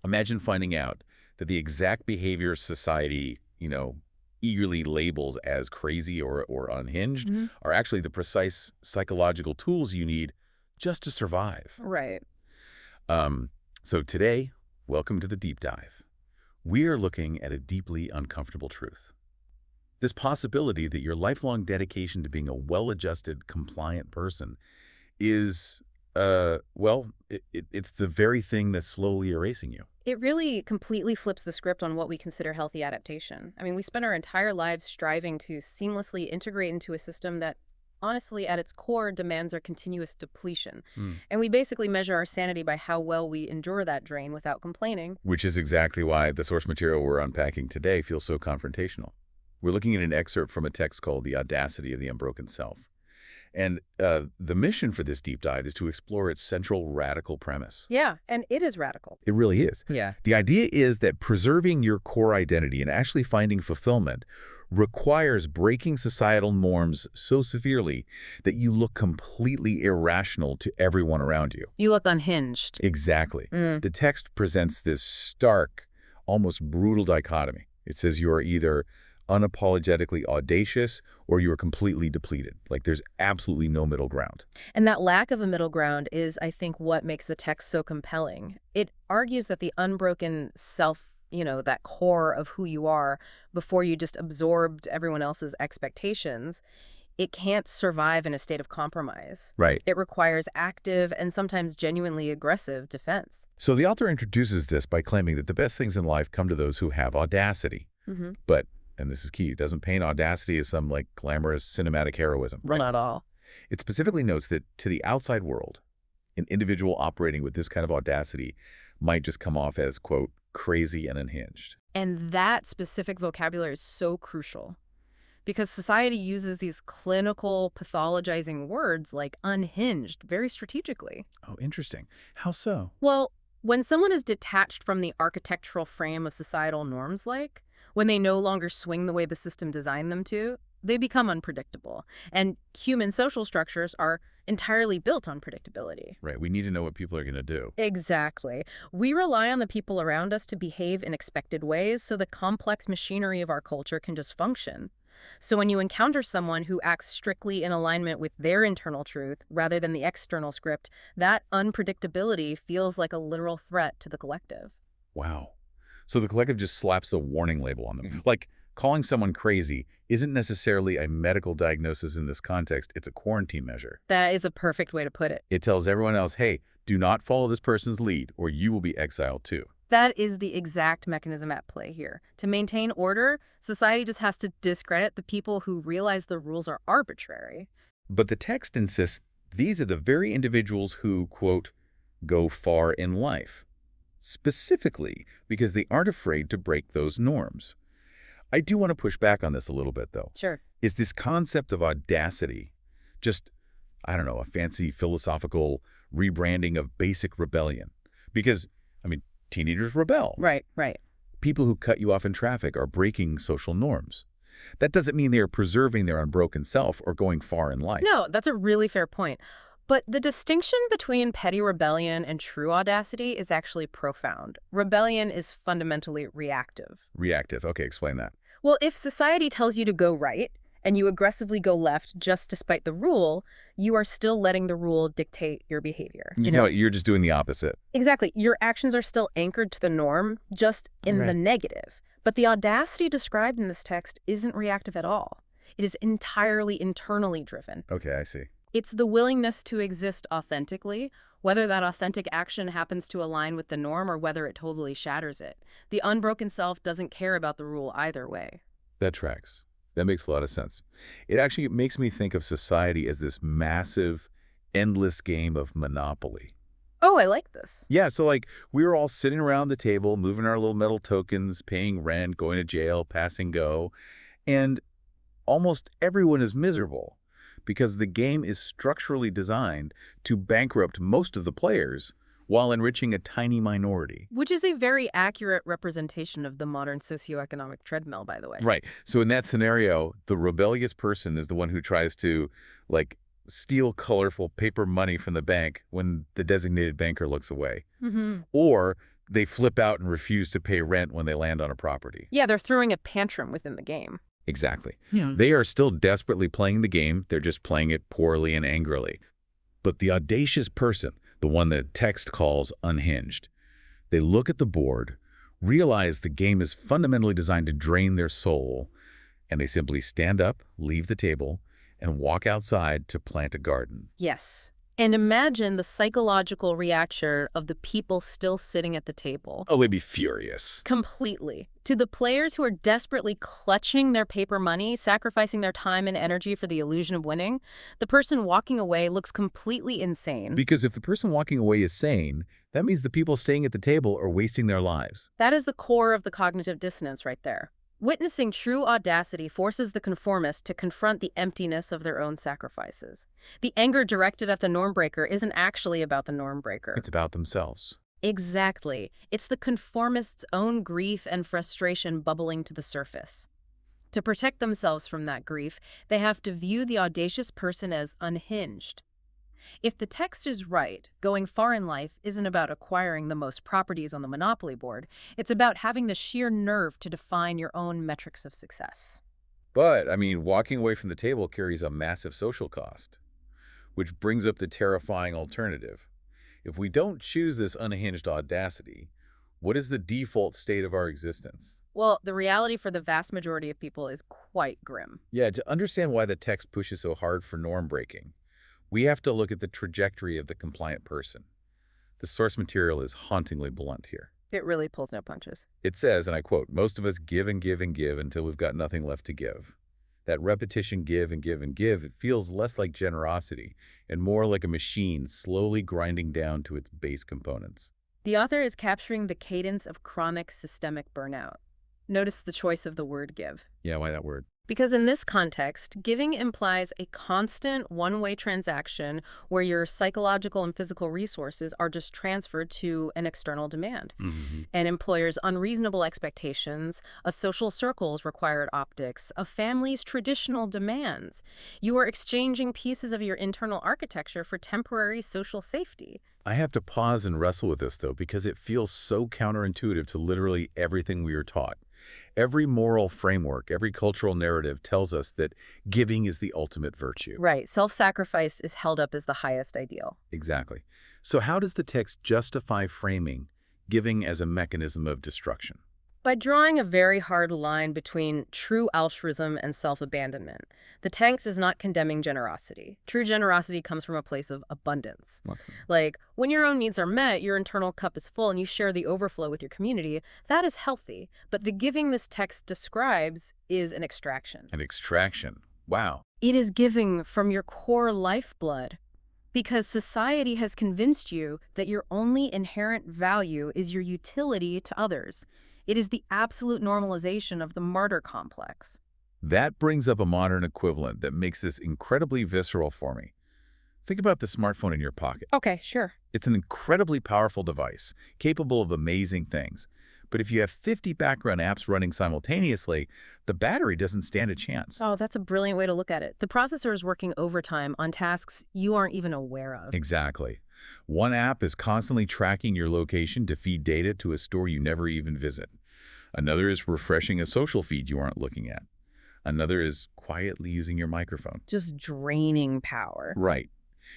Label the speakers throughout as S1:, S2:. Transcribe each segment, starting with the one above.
S1: Imagine finding out that the exact behavior society, eagerly labels as crazy or unhinged
S2: Mhm.
S1: are actually the precise psychological tools you need just to survive.
S2: Right.
S1: Um, so today, welcome to the deep dive. We are looking at a deeply uncomfortable truth. This possibility that your lifelong dedication to being a well-adjusted, compliant person is, it's the very thing that's slowly erasing you.
S2: It really completely flips the script on what we consider healthy adaptation. I mean, we spend our entire lives striving to seamlessly integrate into a system that, honestly, at its core, demands our continuous depletion.
S1: Hmm.
S2: And we basically measure our sanity by how well we endure that drain without complaining.
S1: Which is exactly why the source material we're unpacking today feels so confrontational. We're looking at an excerpt from a text called The Audacity of the Unbroken Self. And the mission for this deep dive is to explore its central radical premise.
S2: Yeah, and it is radical.
S1: It really is.
S2: Yeah.
S1: The idea is that preserving your core identity and actually finding fulfillment requires breaking societal norms so severely that you look completely irrational to everyone around you.
S2: You look unhinged.
S1: Exactly. The text presents this stark, almost brutal dichotomy. It says you are either unapologetically audacious or you are completely depleted. Like there's absolutely no middle ground.
S2: And that lack of a middle ground is, I think, what makes the text so compelling. It argues that the unbroken self, that core of who you are before you just absorbed everyone else's expectations, it can't survive in a state of compromise.
S1: Right.
S2: It requires active and sometimes genuinely aggressive defense.
S1: So the author introduces this by claiming that the best things in life come to those who have audacity.
S2: Mm-hmm.
S1: But, and this is key, it doesn't paint audacity as some glamorous cinematic heroism.
S2: Well, not all.
S1: It specifically notes that to the outside world, an individual operating with this kind of audacity might just come off as, quote, crazy and unhinged.
S2: And that specific vocabulary is so crucial because society uses these clinical, pathologizing words like unhinged very strategically.
S1: Oh, interesting. How so?
S2: Well, when someone is detached from the architectural frame of societal norms, when they no longer swing the way the system designed them to, they become unpredictable. And human social structures are entirely built on predictability.
S1: Right. We need to know what people are going to do.
S2: Exactly. We rely on the people around us to behave in expected ways so the complex machinery of our culture can just function. So when you encounter someone who acts strictly in alignment with their internal truth rather than the external script, that unpredictability feels like a literal threat to the collective.
S1: Wow. So the collective just slaps a warning label on them. Like calling someone crazy isn't necessarily a medical diagnosis in this context. It's a quarantine measure.
S2: That is a perfect way to put it.
S1: It tells everyone else, hey, do not follow this person's lead or you will be exiled too.
S2: That is the exact mechanism at play here. To maintain order, society just has to discredit the people who realize the rules are arbitrary.
S1: But the text insists these are the very individuals who, quote, go far in life, specifically because they aren't afraid to break those norms. I do want to push back on this a little bit, though.
S2: Sure.
S1: Is this concept of audacity just, I don't know, a fancy philosophical rebranding of basic rebellion? Because, teenagers rebel.
S2: Right.
S1: People who cut you off in traffic are breaking social norms. That doesn't mean they are preserving their unbroken self or going far in life.
S2: No, that's a really fair point. But the distinction between petty rebellion and true audacity is actually profound. Rebellion is fundamentally reactive.
S1: Reactive. Okay, explain that.
S2: Well, if society tells you to go right, and you aggressively go left just despite the rule, you are still letting the rule dictate your behavior.
S1: You're just doing the opposite.
S2: Exactly. Your actions are still anchored to the norm, just in the negative. But the audacity described in this text isn't reactive at all. It is entirely internally driven.
S1: Okay, I see.
S2: It's the willingness to exist authentically, whether that authentic action happens to align with the norm or whether it totally shatters it. The unbroken self doesn't care about the rule either way.
S1: That tracks. That makes a lot of sense. It actually makes me think of society as this massive, endless game of Monopoly.
S2: Oh, I like this.
S1: Yeah, so we were all sitting around the table, moving our little metal tokens, paying rent, going to jail, passing go, and almost everyone is miserable because the game is structurally designed to bankrupt most of the players while enriching a tiny minority.
S2: Which is a very accurate representation of the modern socioeconomic treadmill, by the way.
S1: Right. So in that scenario, the rebellious person is the one who tries to, steal colorful paper money from the bank when the designated banker looks away.
S2: Mm-hmm.
S1: Or they flip out and refuse to pay rent when they land on a property.
S2: Yeah, they're throwing a tantrum within the game.
S1: Exactly.
S3: Yeah.
S1: They are still desperately playing the game, they're just playing it poorly and angrily. But the audacious person, the one that text calls unhinged, they look at the board, realize the game is fundamentally designed to drain their soul, and they simply stand up, leave the table, and walk outside to plant a garden.
S2: Yes. And imagine the psychological reaction of the people still sitting at the table.
S1: Oh, they'd be furious.
S2: Completely. To the players who are desperately clutching their paper money, sacrificing their time and energy for the illusion of winning, the person walking away looks completely insane.
S1: Because if the person walking away is sane, that means the people staying at the table are wasting their lives.
S2: That is the core of the cognitive dissonance right there. Witnessing true audacity forces the conformist to confront the emptiness of their own sacrifices. The anger directed at the norm breaker isn't actually about the norm breaker.
S1: It's about themselves.
S2: Exactly. It's the conformist's own grief and frustration bubbling to the surface. To protect themselves from that grief, they have to view the audacious person as unhinged. If the text is right, going far in life isn't about acquiring the most properties on the Monopoly board. It's about having the sheer nerve to define your own metrics of success.
S1: But, I mean, walking away from the table carries a massive social cost, which brings up the terrifying alternative. If we don't choose this unhinged audacity, what is the default state of our existence?
S2: Well, the reality for the vast majority of people is quite grim.
S1: Yeah, to understand why the text pushes so hard for norm breaking, we have to look at the trajectory of the compliant person. The source material is hauntingly blunt here.
S2: It really pulls no punches.
S1: It says, and I quote, "Most of us give and give and give until we've got nothing left to give." That repetition, give and give and give, it feels less like generosity and more like a machine slowly grinding down to its base components.
S2: The author is capturing the cadence of chronic systemic burnout. Notice the choice of the word give.
S1: Yeah, why that word?
S2: Because in this context, giving implies a constant one-way transaction where your psychological and physical resources are just transferred to an external demand. An employer's unreasonable expectations, a social circle's required optics, a family's traditional demands. You are exchanging pieces of your internal architecture for temporary social safety.
S1: I have to pause and wrestle with this, though, because it feels so counterintuitive to literally everything we are taught. Every moral framework, every cultural narrative tells us that giving is the ultimate virtue.
S2: Right. Self-sacrifice is held up as the highest ideal.
S1: Exactly. So how does the text justify framing giving as a mechanism of destruction?
S2: By drawing a very hard line between true altruism and self-abandonment, the text is not condemning generosity. True generosity comes from a place of abundance. Like, when your own needs are met, your internal cup is full and you share the overflow with your community, that is healthy. But the giving this text describes is an extraction.
S1: An extraction. Wow.
S2: It is giving from your core lifeblood. Because society has convinced you that your only inherent value is your utility to others. It is the absolute normalization of the martyr complex.
S1: That brings up a modern equivalent that makes this incredibly visceral for me. Think about the smartphone in your pocket.
S2: Okay, sure.
S1: It's an incredibly powerful device, capable of amazing things. But if you have 50 background apps running simultaneously, the battery doesn't stand a chance.
S2: Oh, that's a brilliant way to look at it. The processor is working overtime on tasks you aren't even aware of.
S1: Exactly. One app is constantly tracking your location to feed data to a store you never even visit. Another is refreshing a social feed you aren't looking at. Another is quietly using your microphone.
S2: Just draining power.
S1: Right.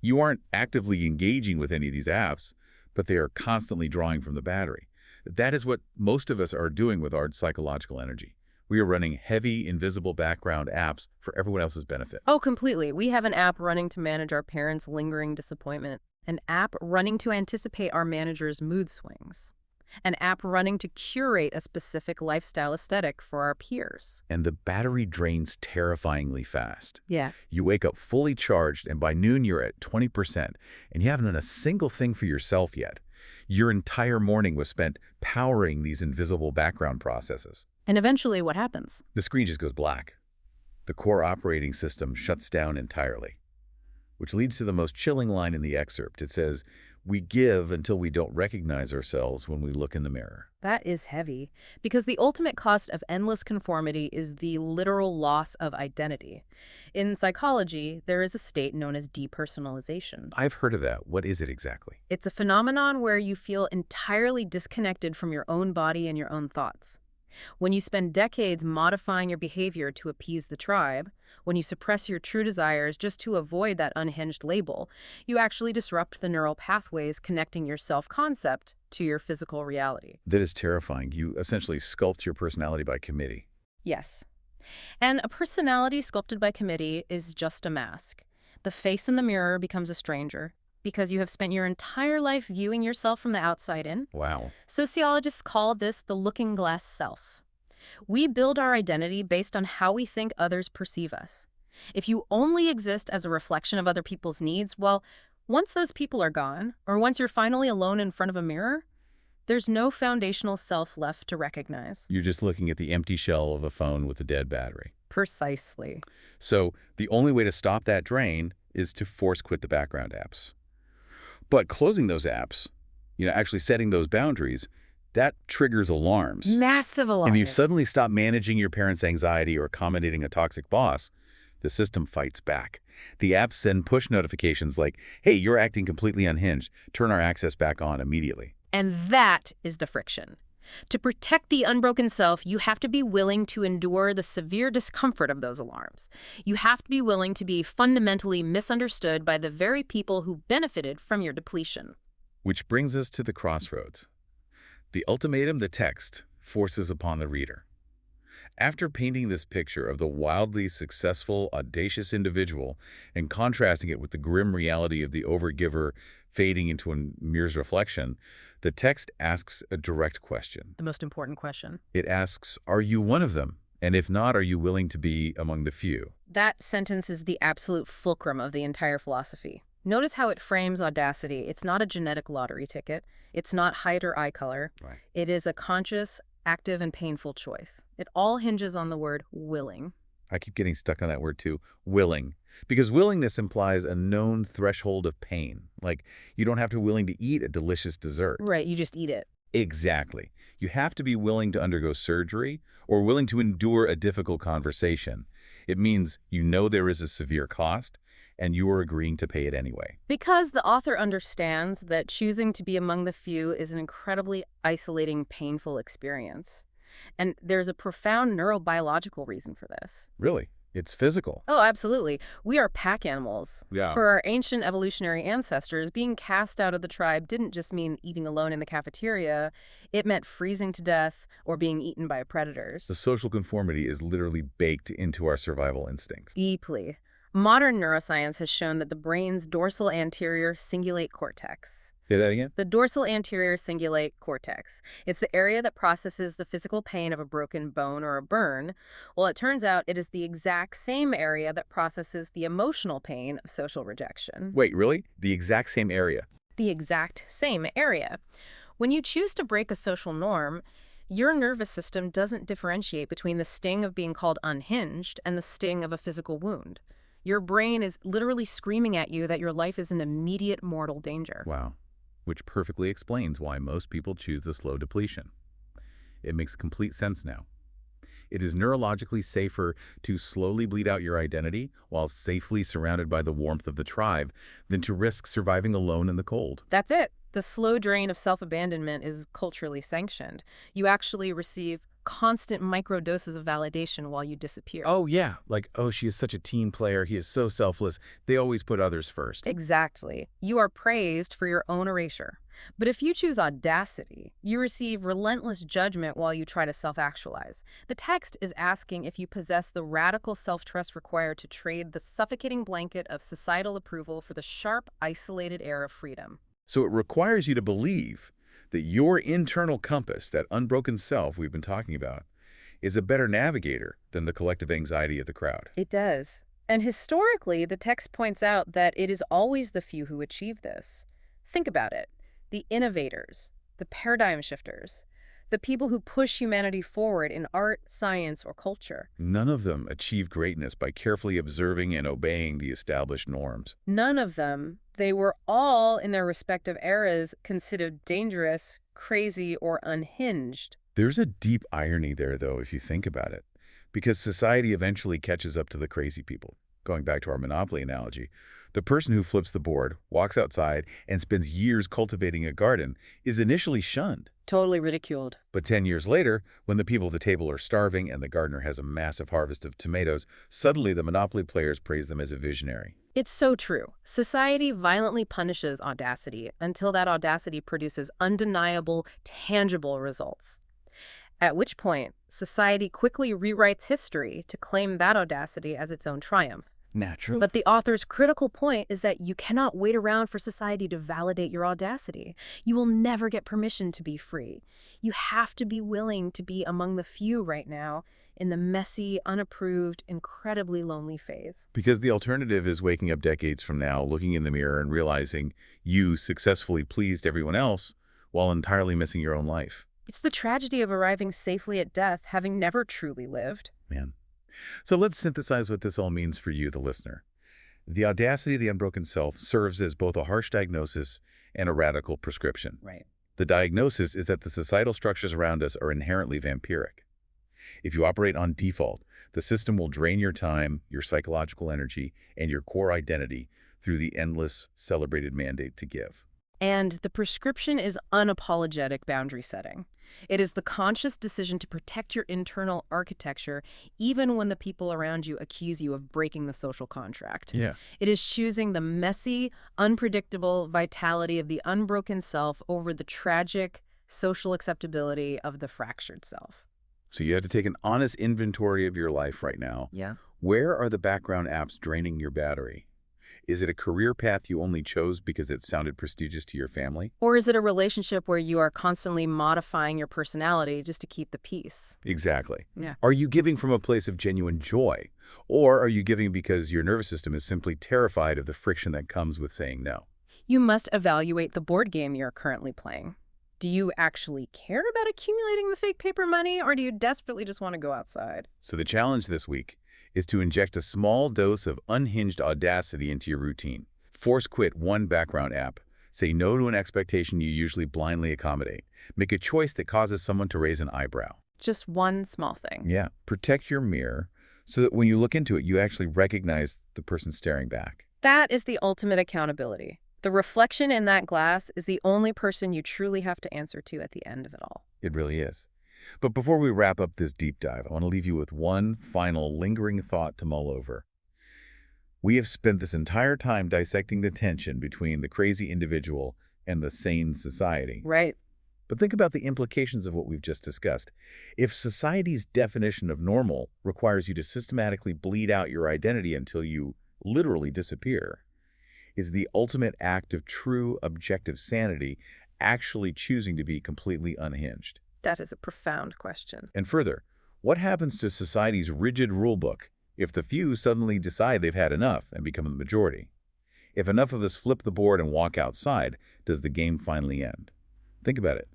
S1: You aren't actively engaging with any of these apps, but they are constantly drawing from the battery. That is what most of us are doing with our psychological energy. We are running heavy, invisible background apps for everyone else's benefit.
S2: Oh, completely. We have an app running to manage our parents' lingering disappointment. An app running to anticipate our manager's mood swings. An app running to curate a specific lifestyle aesthetic for our peers.
S1: And the battery drains terrifyingly fast.
S2: Yeah.
S1: You wake up fully charged, and by noon you're at 20%, and you haven't done a single thing for yourself yet. Your entire morning was spent powering these invisible background processes.
S2: And eventually what happens?
S1: The screen just goes black. The core operating system shuts down entirely. Which leads to the most chilling line in the excerpt. It says, We give until we don't recognize ourselves when we look in the mirror.
S2: That is heavy, because the ultimate cost of endless conformity is the literal loss of identity. In psychology, there is a state known as depersonalization.
S1: I've heard of that. What is it exactly?
S2: It's a phenomenon where you feel entirely disconnected from your own body and your own thoughts. When you spend decades modifying your behavior to appease the tribe, when you suppress your true desires just to avoid that unhinged label, you actually disrupt the neural pathways connecting your self-concept to your physical reality.
S1: That is terrifying. You essentially sculpt your personality by committee.
S2: Yes. And a personality sculpted by committee is just a mask. The face in the mirror becomes a stranger because you have spent your entire life viewing yourself from the outside in.
S1: Wow.
S2: Sociologists call this the looking glass self. We build our identity based on how we think others perceive us. If you only exist as a reflection of other people's needs, well, once those people are gone, or once you're finally alone in front of a mirror, there's no foundational self left to recognize.
S1: You're just looking at the empty shell of a phone with a dead battery.
S2: Precisely.
S1: So the only way to stop that drain is to force quit the background apps. But closing those apps, actually setting those boundaries, that triggers alarms.
S2: Massive alarm.
S1: If you suddenly stop managing your parents' anxiety or accommodating a toxic boss, the system fights back. The apps send push notifications like, hey, you're acting completely unhinged. Turn our access back on immediately.
S2: And that is the friction. To protect the unbroken self, you have to be willing to endure the severe discomfort of those alarms. You have to be willing to be fundamentally misunderstood by the very people who benefited from your depletion.
S1: Which brings us to the crossroads. The ultimatum the text forces upon the reader. After painting this picture of the wildly successful, audacious individual and contrasting it with the grim reality of the overgiver fading into a mirror's reflection, the text asks a direct question.
S2: The most important question.
S1: It asks, are you one of them? And if not, are you willing to be among the few?
S2: That sentence is the absolute fulcrum of the entire philosophy. Notice how it frames audacity. It's not a genetic lottery ticket. It's not height or eye color.
S1: Right.
S2: It is a conscious, active, and painful choice. It all hinges on the word willing.
S1: I keep getting stuck on that word too, willing. Because willingness implies a known threshold of pain. Like, you don't have to be willing to eat a delicious dessert.
S2: Right, you just eat it.
S1: Exactly. You have to be willing to undergo surgery or willing to endure a difficult conversation. It means you know there is a severe cost, and you are agreeing to pay it anyway.
S2: Because the author understands that choosing to be among the few is an incredibly isolating, painful experience. And there's a profound neurobiological reason for this.
S1: Really? It's physical.
S2: Oh, absolutely. We are pack animals.
S1: Yeah.
S2: For our ancient evolutionary ancestors, being cast out of the tribe didn't just mean eating alone in the cafeteria. It meant freezing to death or being eaten by predators.
S1: The social conformity is literally baked into our survival instincts.
S2: Deeply. Modern neuroscience has shown that the brain's dorsal anterior cingulate cortex.
S1: Say that again?
S2: The dorsal anterior cingulate cortex. It's the area that processes the physical pain of a broken bone or a burn. Well, it turns out it is the exact same area that processes the emotional pain of social rejection.
S1: Wait, really? The exact same area?
S2: The exact same area. When you choose to break a social norm, your nervous system doesn't differentiate between the sting of being called unhinged and the sting of a physical wound. Your brain is literally screaming at you that your life is in immediate mortal danger.
S1: Wow. Which perfectly explains why most people choose the slow depletion. It makes complete sense now. It is neurologically safer to slowly bleed out your identity while safely surrounded by the warmth of the tribe than to risk surviving alone in the cold.
S2: That's it. The slow drain of self-abandonment is culturally sanctioned. You actually receive constant microdoses of validation while you disappear.
S1: Oh, yeah. Like, oh, she is such a team player. He is so selfless. They always put others first.
S2: Exactly. You are praised for your own erasure. But if you choose audacity, you receive relentless judgment while you try to self-actualize. The text is asking if you possess the radical self-trust required to trade the suffocating blanket of societal approval for the sharp, isolated air of freedom.
S1: So it requires you to believe that your internal compass, that unbroken self we've been talking about, is a better navigator than the collective anxiety of the crowd.
S2: It does. And historically, the text points out that it is always the few who achieve this. Think about it. The innovators, the paradigm shifters, the people who push humanity forward in art, science, or culture.
S1: None of them achieve greatness by carefully observing and obeying the established norms.
S2: None of them. They were all, in their respective eras, considered dangerous, crazy, or unhinged.
S1: There's a deep irony there, though, if you think about it, because society eventually catches up to the crazy people. Going back to our Monopoly analogy, the person who flips the board, walks outside, and spends years cultivating a garden is initially shunned.
S2: Totally ridiculed.
S1: But 10 years later, when the people at the table are starving and the gardener has a massive harvest of tomatoes, suddenly the Monopoly players praise them as a visionary.
S2: It's so true. Society violently punishes audacity until that audacity produces undeniable, tangible results. At which point, society quickly rewrites history to claim that audacity as its own triumph.
S1: Natural.
S2: But the author's critical point is that you cannot wait around for society to validate your audacity. You will never get permission to be free. You have to be willing to be among the few right now in the messy, unapproved, incredibly lonely phase.
S1: Because the alternative is waking up decades from now, looking in the mirror and realizing you successfully pleased everyone else while entirely missing your own life.
S2: It's the tragedy of arriving safely at death, having never truly lived.
S1: Man. So let's synthesize what this all means for you, the listener. The audacity of the unbroken self serves as both a harsh diagnosis and a radical prescription.
S2: Right.
S1: The diagnosis is that the societal structures around us are inherently vampiric. If you operate on default, the system will drain your time, your psychological energy, and your core identity through the endless, celebrated mandate to give.
S2: And the prescription is unapologetic boundary setting. It is the conscious decision to protect your internal architecture even when the people around you accuse you of breaking the social contract.
S1: Yeah.
S2: It is choosing the messy, unpredictable vitality of the unbroken self over the tragic social acceptability of the fractured self.
S1: So you have to take an honest inventory of your life right now.
S2: Yeah.
S1: Where are the background apps draining your battery? Is it a career path you only chose because it sounded prestigious to your family?
S2: Or is it a relationship where you are constantly modifying your personality just to keep the peace?
S1: Exactly.
S2: Yeah.
S1: Are you giving from a place of genuine joy? Or are you giving because your nervous system is simply terrified of the friction that comes with saying no?
S2: You must evaluate the board game you're currently playing. Do you actually care about accumulating the fake paper money, or do you desperately just want to go outside?
S1: So the challenge this week is to inject a small dose of unhinged audacity into your routine. Force quit one background app. Say no to an expectation you usually blindly accommodate. Make a choice that causes someone to raise an eyebrow.
S2: Just one small thing.
S1: Yeah. Protect your mirror so that when you look into it, you actually recognize the person staring back.
S2: That is the ultimate accountability. The reflection in that glass is the only person you truly have to answer to at the end of it all.
S1: It really is. But before we wrap up this deep dive, I want to leave you with one final lingering thought to mull over. We have spent this entire time dissecting the tension between the crazy individual and the sane society.
S2: Right.
S1: But think about the implications of what we've just discussed. If society's definition of normal requires you to systematically bleed out your identity until you literally disappear, is the ultimate act of true objective sanity actually choosing to be completely unhinged?
S2: That is a profound question.
S1: And further, what happens to society's rigid rulebook if the few suddenly decide they've had enough and become the majority? If enough of us flip the board and walk outside, does the game finally end? Think about it.